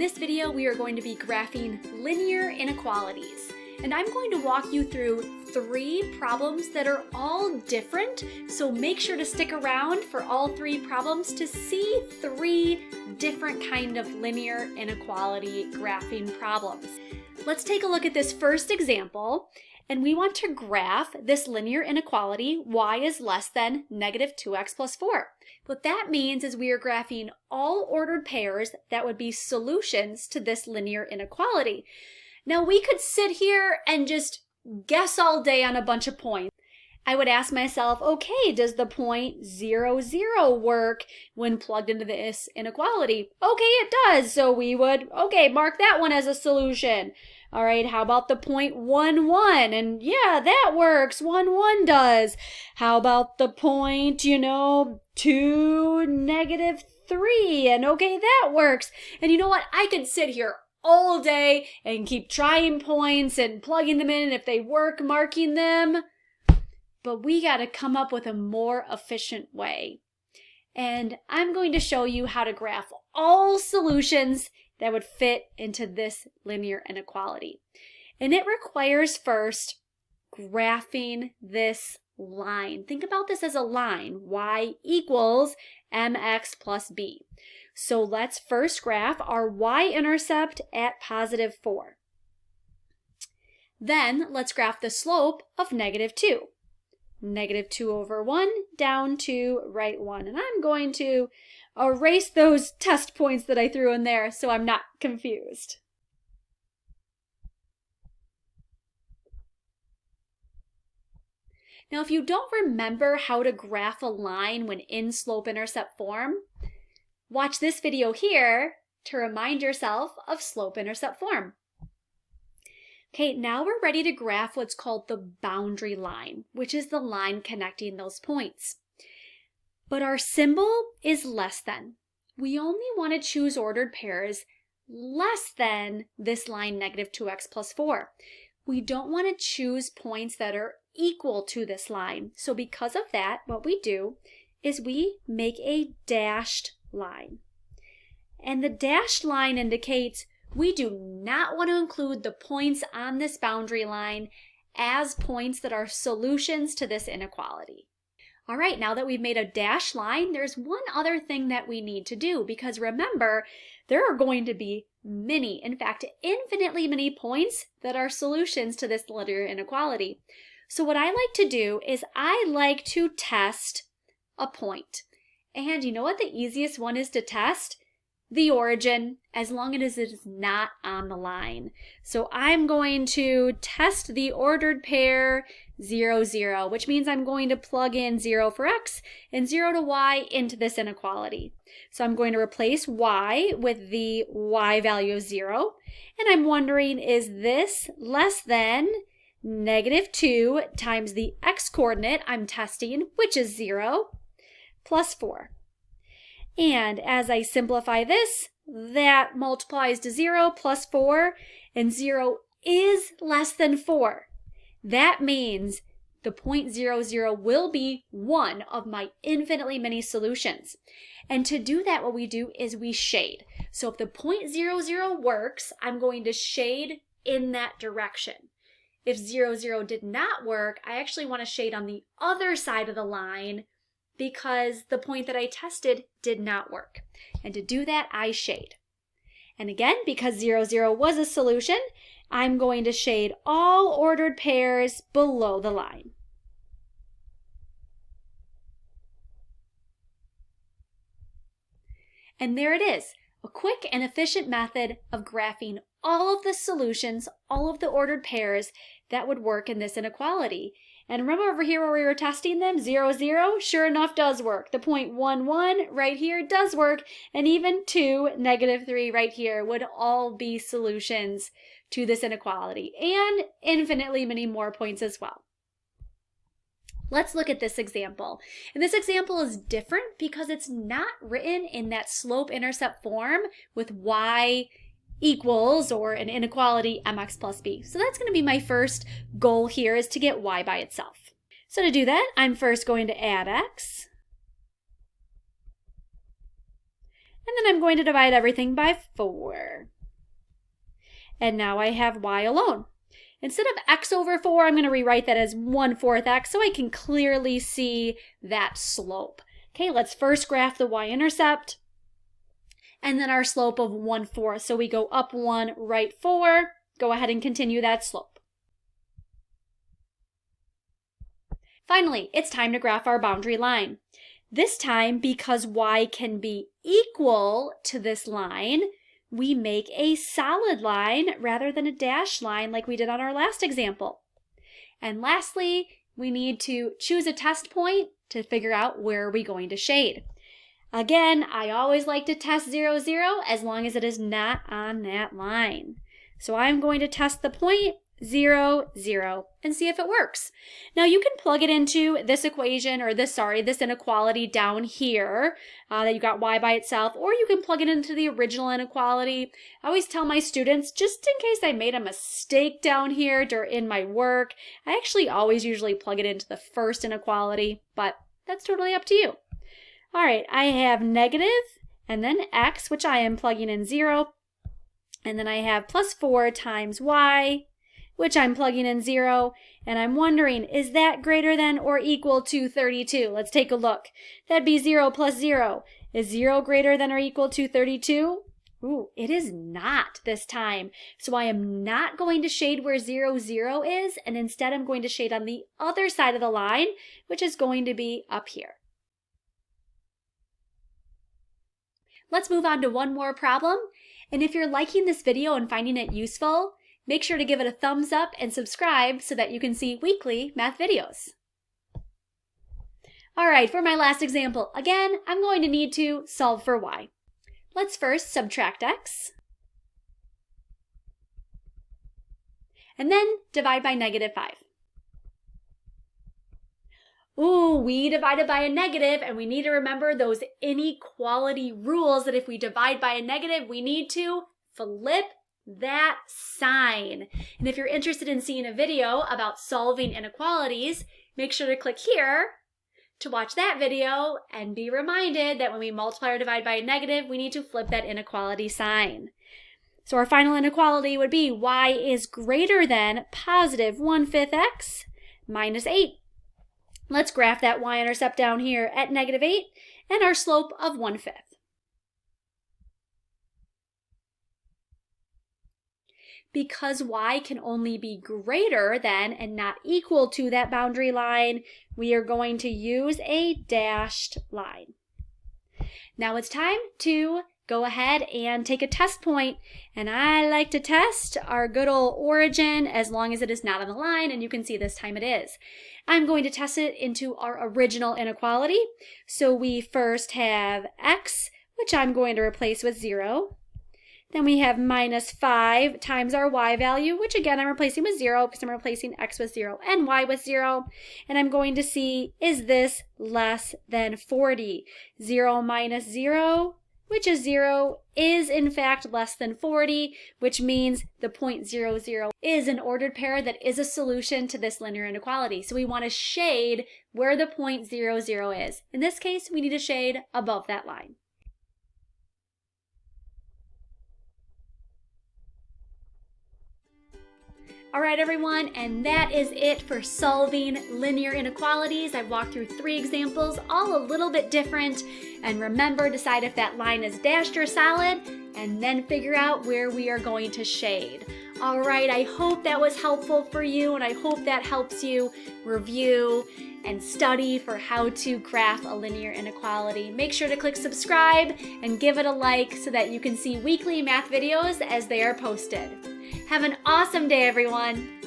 this video, we are going to be graphing linear inequalities. And I'm going to walk you through 3 problems that are all different, so make sure to stick around for all 3 problems to see 3 different kind of linear inequality graphing problems. Let's take a look at this first example, and we want to graph this linear inequality, y is less than negative 2x plus 4. What that means is we are graphing all ordered pairs that would be solutions to this linear inequality. Now we could sit here and just guess all day on a bunch of points. I would ask myself, okay, does the point 0, 0 work when plugged into this inequality? Okay, it does. So we would, okay, mark that one as a solution. All right, how about the point 1, 1? And yeah, that works. 1, 1 does. How about the point, 2, negative 3? And okay, that works. And you know what? I could sit here all day and keep trying points and plugging them in, and if they work, marking them. But we got to come up with a more efficient way. And I'm going to show you how to graph all solutions that would fit into this linear inequality. And it requires first graphing this line. Think about this as a line, y equals mx plus b. So let's first graph our y-intercept at positive 4. Then let's graph the slope of negative 2. Negative 2 over 1, down 2, right 1. And I'm going to erase those test points that I threw in there so I'm not confused. Now, if you don't remember how to graph a line when in slope-intercept form, watch this video here to remind yourself of slope-intercept form. Okay, now we're ready to graph what's called the boundary line, which is the line connecting those points. But our symbol is less than. We only want to choose ordered pairs less than this line negative 2x plus 4. We don't want to choose points that are equal to this line. So because of that, what we do is we make a dashed line. And the dashed line indicates we do not want to include the points on this boundary line as points that are solutions to this inequality. All right, now that we've made a dashed line, there's one other thing that we need to do, because remember, there are going to be many, in fact, infinitely many points that are solutions to this linear inequality. So what I like to do is I like to test a point. And you know what the easiest one is to test? The origin, as long as it is not on the line. So I'm going to test the ordered pair 0, 0, which means I'm going to plug in 0 for x and 0 to y into this inequality. So I'm going to replace y with the y value of 0. And I'm wondering, is this less than negative 2 times the x coordinate I'm testing, which is 0, plus 4. And as I simplify this, that multiplies to 0 plus 4, and 0 is less than 4. That means the point 0, 0 will be one of my infinitely many solutions. And to do that, what we do is we shade. So if the point 0, 0 works, I'm going to shade in that direction. If 0, 0 did not work, I actually want to shade on the other side of the line because the point that I tested did not work. And to do that, I shade. And again, because 0, 0 was a solution, I'm going to shade all ordered pairs below the line. And there it is, a quick and efficient method of graphing all of the solutions, all of the ordered pairs that would work in this inequality. And remember over here where we were testing them, 0, 0, sure enough does work. The point 1, 1 right here does work, and even 2, negative 3 right here would all be solutions to this inequality, and infinitely many more points as well. Let's look at this example. And this example is different because it's not written in that slope-intercept form with y equals, or an inequality, mx plus b. So that's going to be my first goal here, is to get y by itself. So to do that, I'm first going to add x. then I'm going to divide everything by 4. And now I have y alone. Instead of x over 4, I'm going to rewrite that as 1/4 x so I can clearly see that slope. Okay, let's first graph the y-intercept and then our slope of 1/4. So we go up 1, right 4. Go ahead and continue that slope. Finally, it's time to graph our boundary line. This time, because y can be equal to this line, we make a solid line rather than a dashed line like we did on our last example. And lastly, we need to choose a test point to figure out where are we going to shade. Again, I always like to test 0, 0 as long as it is not on that line. So I'm going to test the point 0, 0 and see if it works. Now you can plug it into this equation or this inequality down here that you got y by itself, or you can plug it into the original inequality. I always tell my students, just in case I made a mistake down here in my work, I actually always usually plug it into the first inequality, but that's totally up to you. All right, I have negative and then x, which I am plugging in 0, and then I have plus 4 times y, which I'm plugging in 0, and I'm wondering, is that greater than or equal to 32? Let's take a look. That'd be 0 plus 0. Is 0 greater than or equal to 32? Ooh, it is not this time. So I am not going to shade where 0, 0 is, and instead I'm going to shade on the other side of the line, which is going to be up here. Let's move on to one more problem. And if you're liking this video and finding it useful, make sure to give it a thumbs up and subscribe so that you can see weekly math videos. All right, for my last example, again, I'm going to need to solve for y. Let's first subtract x, and then divide by -5. Ooh, we divided by a negative, and we need to remember those inequality rules that if we divide by a negative, we need to flip that sign. And if you're interested in seeing a video about solving inequalities, make sure to click here to watch that video and be reminded that when we multiply or divide by a negative, we need to flip that inequality sign. So our final inequality would be y is greater than positive 1/5 x minus 8. Let's graph that y-intercept down here at -8 and our slope of 1/5. Because y can only be greater than and not equal to that boundary line, we are going to use a dashed line. Now it's time to go ahead and take a test point, and I like to test our good old origin as long as it is not on the line, and you can see this time it is. I'm going to test it into our original inequality. So we first have x, which I'm going to replace with 0. Then we have -5 times our y value, which again I'm replacing with 0 because I'm replacing x with 0 and y with 0. And I'm going to see, is this less than 40? 0 minus 0, which is 0, is in fact less than 40, which means the point 0, 0 is an ordered pair that is a solution to this linear inequality. So we want to shade where the point 0, 0 is. In this case, we need to shade above that line. All right, everyone, and that is it for solving linear inequalities. I've walked through 3 examples, all a little bit different. And remember, decide if that line is dashed or solid, and then figure out where we are going to shade. All right, I hope that was helpful for you, and I hope that helps you review and study for how to graph a linear inequality. Make sure to click subscribe and give it a like so that you can see weekly math videos as they are posted. Have an awesome day, everyone.